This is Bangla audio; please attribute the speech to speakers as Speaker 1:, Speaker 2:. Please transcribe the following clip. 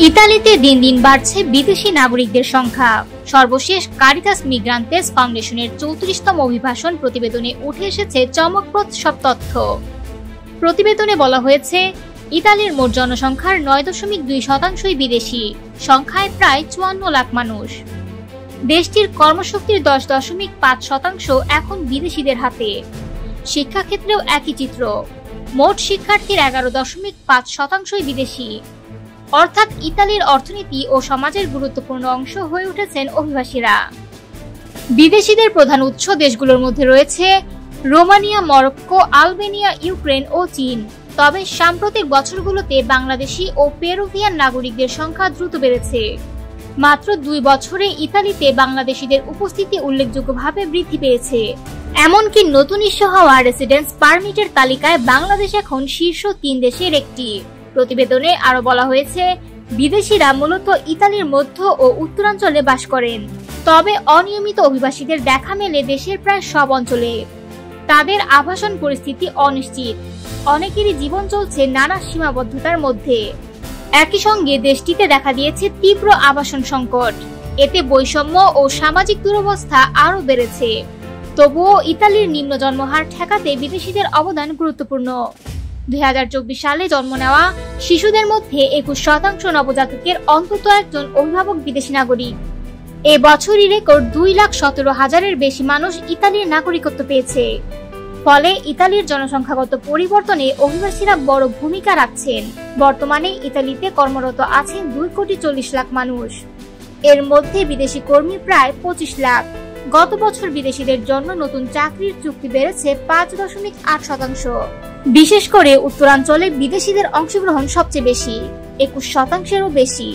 Speaker 1: ইতালিতে দিন দিন বাড়ছে বিদেশি নাগরিকদের সংখ্যা। সর্বশেষ কারিতাস মিগ্রান্তেস ফাউন্ডেশনের 34তম অভিবাসন প্রতিবেদনে উঠে এসেছে চমকপ্রদ সব তথ্য। প্রতিবেদনে বলা হয়েছে, ইতালির মোট জনসংখ্যার 9.2% বিদেশি, সংখ্যায় প্রায় 54 লাখ মানুষ। দেশটির কর্মশক্তির 10.5% এখন বিদেশিদের হাতে। শিক্ষাক্ষেত্রেও একই চিত্র, মোট শিক্ষার্থীর 11.5% বিদেশি। অর্থাৎ ইতালির অর্থনীতি ও সমাজের গুরুত্বপূর্ণ অংশ হয়ে উঠেছেন অভিবাসীরা। বিদেশিদের প্রধান উৎস দেশগুলোর মধ্যে রয়েছে রোমানিয়া, মরক্কো, আলবেনিয়া, ইউক্রেন ও চীন। তবে সাম্প্রতিক বছরগুলোতে বাংলাদেশি ও পেরুভিয়ান নাগরিকদের সংখ্যা দ্রুত বেড়েছে। মাত্র 2 বছরে ইতালিতে বাংলাদেশিদের উপস্থিতি উল্লেখযোগ্যভাবে বৃদ্ধি পেয়েছে। এমনকি নতুন ইস্যু হওয়া রেসিডেন্স পারমিটের তালিকায় বাংলাদেশ এখন শীর্ষ 3 দেশের একটি। প্রতিবেদনে আরো বলা হয়েছে, বিদেশিরা মূলত ইতালির মধ্য ও উত্তরাঞ্চলে বাস করেন। তবে অনিয়মিত অভিবাসীদের দেখা মেলে দেশের প্রায় সব অঞ্চলে। তাদের আবাসন পরিস্থিতি অনিশ্চিত, অনেকেরই জীবন চলছে নানা সীমাবদ্ধতার মধ্যে। একই সঙ্গে দেশটিতে দেখা দিয়েছে তীব্র আবাসন সংকট। এতে বৈষম্য ও সামাজিক দুরবস্থা আরো বেড়েছে। তবুও ইতালির নিম্ন জন্মহার ঠেকাতে বিদেশিদের অবদান গুরুত্বপূর্ণ। 2024 সালে জন্ম নেওয়া শিশুদের মধ্যে 21% নবজাতকের অন্তত একজন অভিভাবক বিদেশি নাগরিক। এ বছরই রেকর্ড 2,17,000-এর বেশি মানুষ ইতালির নাগরিকত্ব পেয়েছে। ফলে ইতালির জনসংখ্যাগত পরিবর্তনে অভিবাসীরা বড় ভূমিকা রাখছেন। বর্তমানে ইতালিতে কর্মরত আছেন 2,40,00,000 মানুষ। এর মধ্যে বিদেশি কর্মী প্রায় 25 লাখ। গত বছর বিদেশিদের জন্য নতুন চাকরির চুক্তি বেড়েছে 5.8%। বিশেষ করে উত্তরাঞ্চলে বিদেশিদের অংশগ্রহণ সবচেয়ে বেশি, 21%-এরও বেশি।